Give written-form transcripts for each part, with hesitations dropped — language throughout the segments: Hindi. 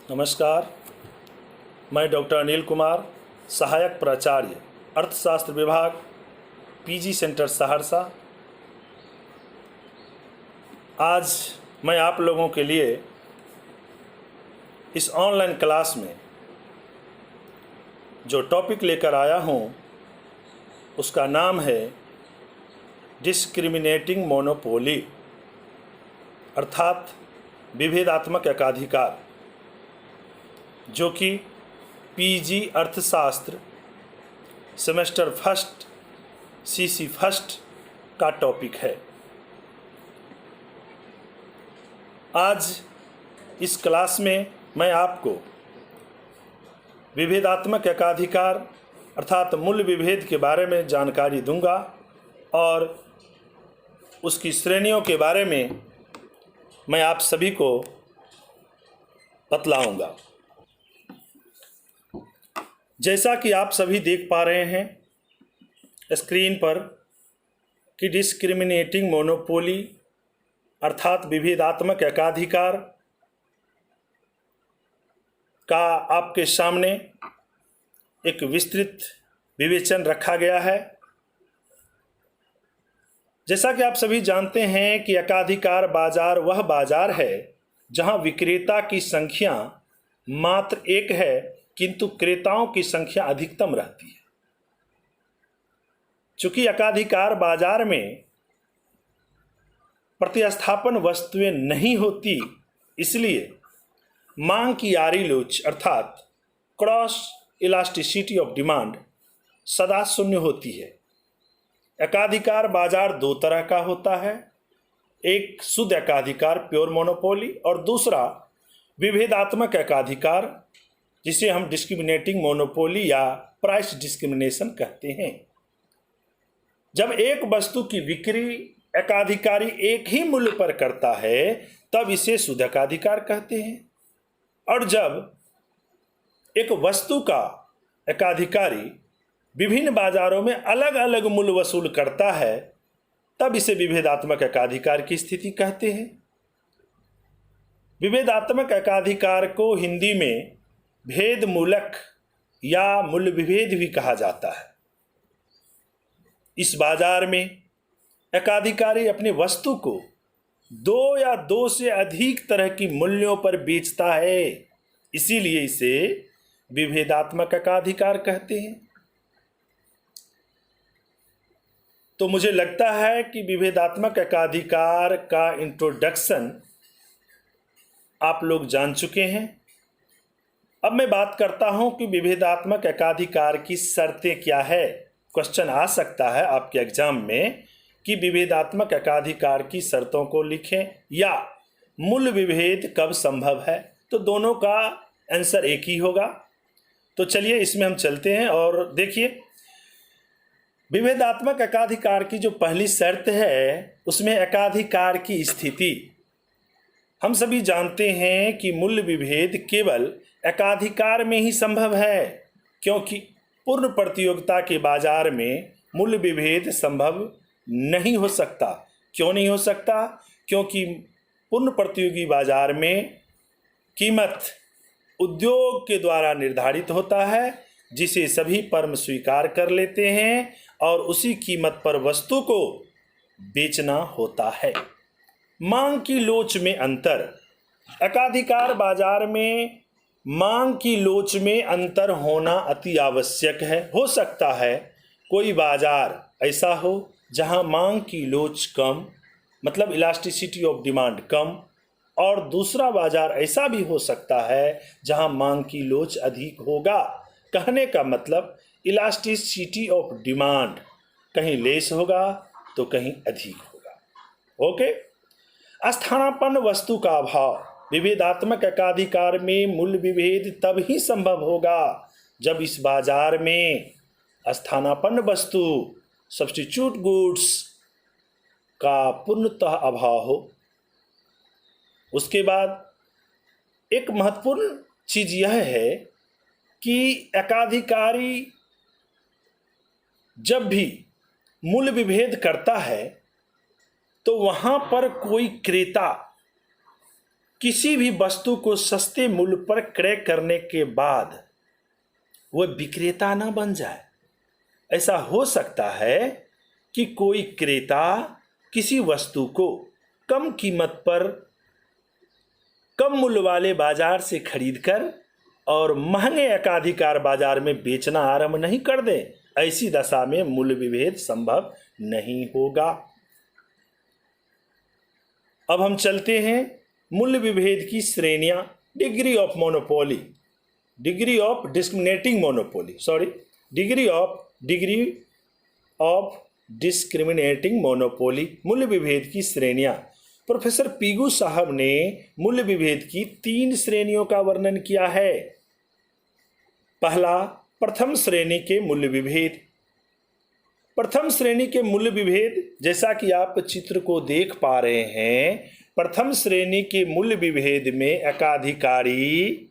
नमस्कार, मैं डॉक्टर अनिल कुमार, सहायक प्राचार्य अर्थशास्त्र विभाग, पीजी सेंटर सहरसा। आज मैं आप लोगों के लिए इस ऑनलाइन क्लास में जो टॉपिक लेकर आया हूँ उसका नाम है डिस्क्रिमिनेटिंग मोनोपोली अर्थात विभेदात्मक एकाधिकार, जो कि पीजी अर्थशास्त्र सेमेस्टर फर्स्ट सीसी फर्स्ट का टॉपिक है। आज इस क्लास में मैं आपको विभेदात्मक एकाधिकार अर्थात मूल विभेद के बारे में जानकारी दूंगा और उसकी श्रेणियों के बारे में मैं आप सभी को बतलाऊंगा। जैसा कि आप सभी देख पा रहे हैं स्क्रीन पर कि डिस्क्रिमिनेटिंग मोनोपोली अर्थात विभेदात्मक एकाधिकार का आपके सामने एक विस्तृत विवेचन रखा गया है। जैसा कि आप सभी जानते हैं कि एकाधिकार बाजार वह बाजार है जहां विक्रेता की संख्या मात्र एक है किंतु क्रेताओं की संख्या अधिकतम रहती है। चूंकि एकाधिकार बाजार में प्रतिस्थापन वस्तुएं नहीं होती, इसलिए मांग की आरी लोच अर्थात क्रॉस इलास्टिसिटी ऑफ डिमांड सदा शून्य होती है। एकाधिकार बाजार दो तरह का होता है, एक शुद्ध एकाधिकार प्योर मोनोपोली और दूसरा विभेदात्मक एकाधिकार जिसे हम डिस्क्रिमिनेटिंग मोनोपोली या प्राइस डिस्क्रिमिनेशन कहते हैं। जब एक वस्तु की बिक्री एकाधिकारी एक ही मूल्य पर करता है तब इसे शुद्ध एकाधिकार कहते हैं, और जब एक वस्तु का एकाधिकारी विभिन्न बाजारों में अलग अलग मूल्य वसूल करता है तब इसे विभेदात्मक एकाधिकार की स्थिति कहते हैं। विभेदात्मक एकाधिकार को हिंदी में भेद मूलक या मूल्य विभेद भी कहा जाता है। इस बाजार में एकाधिकारी अपने वस्तु को दो या दो से अधिक तरह की मूल्यों पर बेचता है, इसीलिए इसे विभेदात्मक एकाधिकार कहते हैं। तो मुझे लगता है कि विभेदात्मक एकाधिकार का इंट्रोडक्शन आप लोग जान चुके हैं। अब मैं बात करता हूं कि विभेदात्मक एकाधिकार की शर्तें क्या है। क्वेश्चन आ सकता है आपके एग्जाम में कि विभेदात्मक एकाधिकार की शर्तों को लिखें या मूल विभेद कब संभव है, तो दोनों का आंसर एक ही होगा। तो चलिए इसमें हम चलते हैं और देखिए, विभेदात्मक एकाधिकार की जो पहली शर्त है उसमें एकाधिकार की स्थिति। हम सभी जानते हैं कि मूल्य विभेद केवल एकाधिकार में ही संभव है, क्योंकि पूर्ण प्रतियोगिता के बाजार में मूल्य विभेद संभव नहीं हो सकता। क्यों नहीं हो सकता? क्योंकि पूर्ण प्रतियोगी बाजार में कीमत उद्योग के द्वारा निर्धारित होता है, जिसे सभी फर्म स्वीकार कर लेते हैं और उसी कीमत पर वस्तु को बेचना होता है। मांग की लोच में अंतर। एकाधिकार बाजार में मांग की लोच में अंतर होना अति आवश्यक है। हो सकता है कोई बाजार ऐसा हो जहां मांग की लोच कम, मतलब इलास्टिसिटी ऑफ डिमांड कम, और दूसरा बाजार ऐसा भी हो सकता है जहां मांग की लोच अधिक होगा। कहने का मतलब इलास्टिसिटी ऑफ डिमांड कहीं लेस होगा तो कहीं अधिक होगा। ओके। स्थानापन्न वस्तु का अभाव। विभेदात्मक एकाधिकार में मूल्य विभेद तब ही संभव होगा जब इस बाजार में स्थानापन्न वस्तु सब्स्टिट्यूट गुड्स का पूर्णतः अभाव हो। उसके बाद एक महत्वपूर्ण चीज यह है कि एकाधिकारी जब भी मूल्य विभेद करता है तो वहां पर कोई क्रेता किसी भी वस्तु को सस्ते मूल्य पर क्रय करने के बाद वह विक्रेता न बन जाए। ऐसा हो सकता है कि कोई क्रेता किसी वस्तु को कम कीमत पर कम मूल्य वाले बाजार से खरीदकर और महंगे एकाधिकार बाजार में बेचना आरंभ नहीं कर दे। ऐसी दशा में मूल्य विभेद संभव नहीं होगा। अब हम चलते हैं मूल्य विभेद की श्रेणियां। Degree of monopoly, degree of discriminating monopoly, degree of discriminating monopoly, मूल्य विभेद की श्रेणियां। प्रोफेसर पीगू साहब ने मूल्य विभेद की 3 श्रेणियों का वर्णन किया है। पहला, प्रथम श्रेणी के मूल्य विभेद। प्रथम श्रेणी के मूल्य विभेद, जैसा कि आप चित्र को देख पा रहे हैं, प्रथम श्रेणी के मूल्य विभेद में एकाधिकारी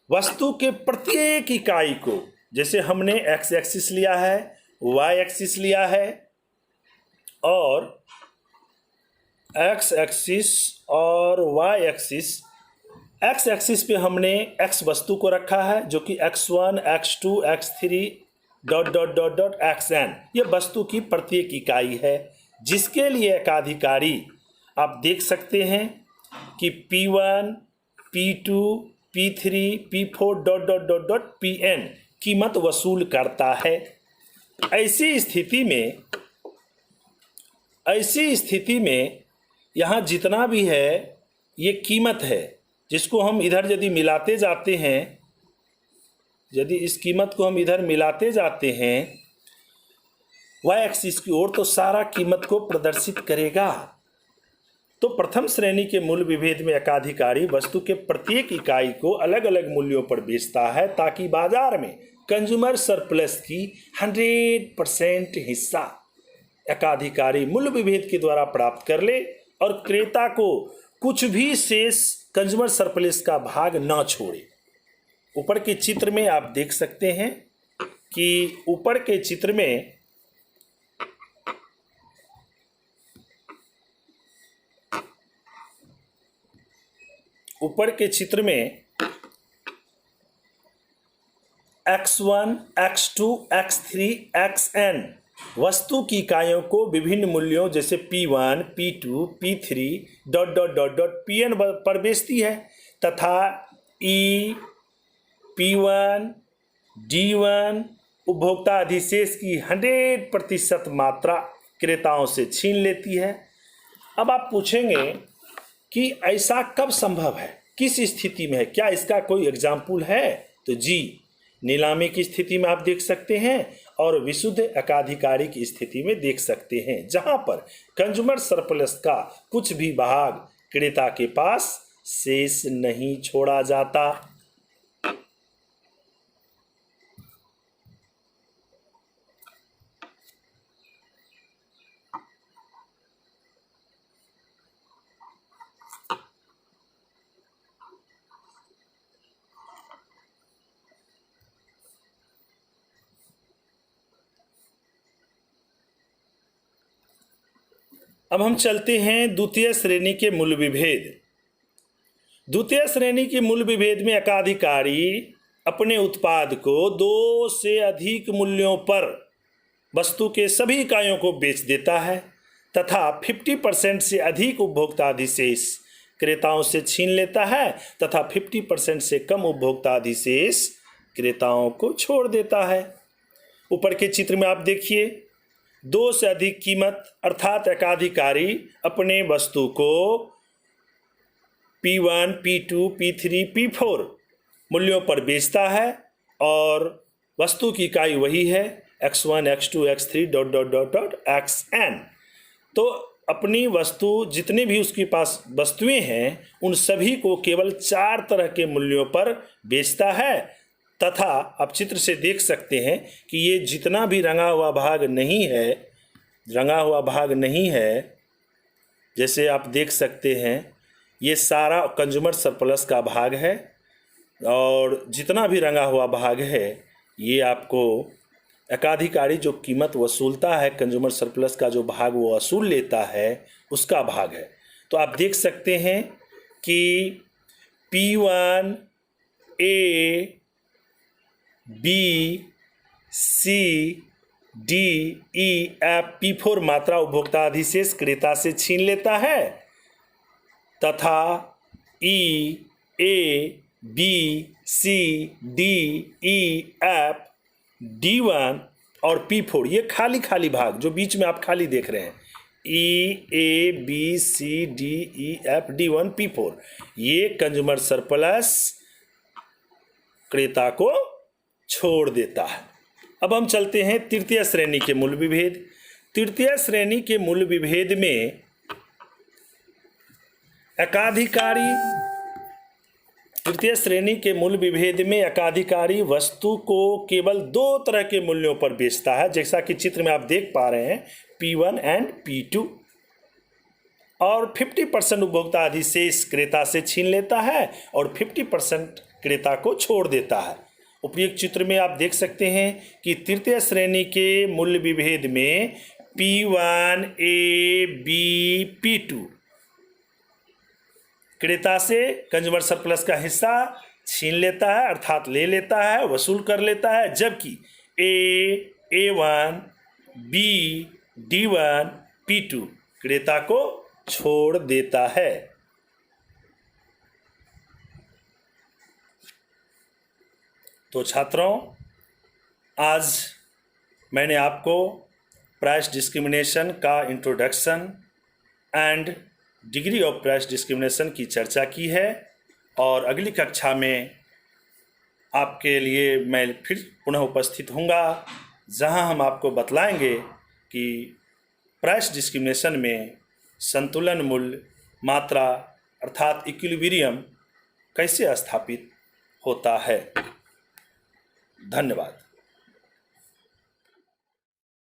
वस्तु के प्रत्येक इकाई को, जैसे हमने एक्स एक्सिस लिया है, वाई एक्सिस लिया है और एक्स एक्सिस और वाई एक्सिस, एक्स एक्सिस पे हमने एक्स वस्तु को रखा है जो कि x1, x2, x3 dot dot dot dot xn, ये वस्तु की प्रत्येक इकाई है, जिसके लिए एकाधिकारी आप देख सकते हैं कि P1, P2, P3, P4 dot dot dot dot Pn कीमत वसूल करता है। ऐसी स्थिति में यहाँ जितना भी है ये कीमत है, जिसको हम इधर यदि मिलाते जाते हैं, यदि इस कीमत को हम इधर मिलाते जाते हैं वाई एक्सिस की ओर, तो सारा कीमत को प्रदर्शित करेगा। तो प्रथम श्रेणी के मूल्य विभेद में एकाधिकारी वस्तु के प्रत्येक इकाई को अलग अलग मूल्यों पर बेचता है ताकि बाजार में कंज्यूमर सरप्लस की 100% हिस्सा एकाधिकारी मूल्य विभेद के द्वारा प्राप्त कर ले और क्रेता को कुछ भी शेष कंज्यूमर सरप्लस का भाग न छोड़े। ऊपर के चित्र में आप देख सकते हैं कि ऊपर के चित्र में x1, x2, x3, xn वस्तु की इकाइयों को विभिन्न मूल्यों जैसे P1, P2, P3 dot dot dot dot Pn पर बेचती है तथा E, P1, D1 उपभोक्ता अधिशेष की 100% मात्रा क्रेताओं से छीन लेती है। अब आप पूछेंगे कि ऐसा कब संभव है, किस स्थिति में है, क्या इसका कोई एग्जाम्पल है? तो जी, नीलामी की स्थिति में आप देख सकते हैं और विशुद्ध एकाधिकारी की स्थिति में देख सकते हैं, जहां पर कंज्यूमर सरप्लस का कुछ भी भाग क्रेता के पास शेष नहीं छोड़ा जाता। अब हम चलते हैं द्वितीय श्रेणी के मूल्य विभेद। द्वितीय श्रेणी के मूल्य विभेद में एकाधिकारी अपने उत्पाद को 2 से अधिक मूल्यों पर वस्तु के सभी इकाइयों को बेच देता है तथा 50% से अधिक उपभोक्ता अधिशेष क्रेताओं से छीन लेता है तथा 50% से कम उपभोक्ता अधिशेष क्रेताओं को छोड़ देता है। ऊपर के चित्र में आप देखिए, 2 से अधिक कीमत अर्थात एकाधिकारी अपने वस्तु को P1, P2, P3, P4 मूल्यों पर बेचता है और वस्तु की इकाई वही है x1, x2, x3 dot dot dot dot xn। तो अपनी वस्तु जितने भी उसके पास वस्तुएं हैं उन सभी को केवल 4 तरह के मूल्यों पर बेचता है तथा आप चित्र से देख सकते हैं कि ये जितना भी रंगा हुआ भाग नहीं है, जैसे आप देख सकते हैं ये सारा कंज्यूमर सरप्लस का भाग है और जितना भी रंगा हुआ भाग है ये आपको एकाधिकारी जो कीमत वसूलता है, कंज्यूमर सरप्लस का जो भाग वो वसूल लेता है उसका भाग है। तो आप देख सकते हैं कि P1 A B C D E F P4 मात्रा उपभोक्ता अधिशेष क्रेता से छीन लेता है तथा E A B C D E F D1 और P4 ये खाली खाली भाग जो बीच में आप खाली देख रहे हैं E A B C D E F D1 P4 ये कंज्यूमर सरप्लस क्रेता को छोड़ देता है। अब हम चलते हैं तृतीय श्रेणी के मूल्य विभेद। तृतीय श्रेणी के मूल्य विभेद में तृतीय श्रेणी के मूल्य विभेद में एकाधिकारी वस्तु को केवल दो तरह के मूल्यों पर बेचता है, जैसा कि चित्र में आप देख पा रहे हैं P1 एंड P2, और 50% उपभोक्ता अधिशेष क्रेता से छीन लेता है और 50% क्रेता को छोड़ देता है। उपयुक्त चित्र में आप देख सकते हैं कि तृतीय श्रेणी के मूल्य विभेद में P1 A B P2 क्रेता से कंज्यूमर सरप्लस का हिस्सा छीन लेता है अर्थात ले लेता है, वसूल कर लेता है, जबकि A1 B D1 P2 क्रेता को छोड़ देता है। तो छात्रों, आज मैंने आपको प्राइस डिस्क्रिमिनेशन का introduction and degree of price discrimination की चर्चा की है और अगली कक्षा में आपके लिए मैं फिर पुनः उपस्थित होऊंगा, जहां हम आपको बतलाएंगे कि प्राइस डिस्क्रिमिनेशन में संतुलन मूल्य मात्रा अर्थात इक्विलिब्रियम कैसे स्थापित होता है। धन्यवाद।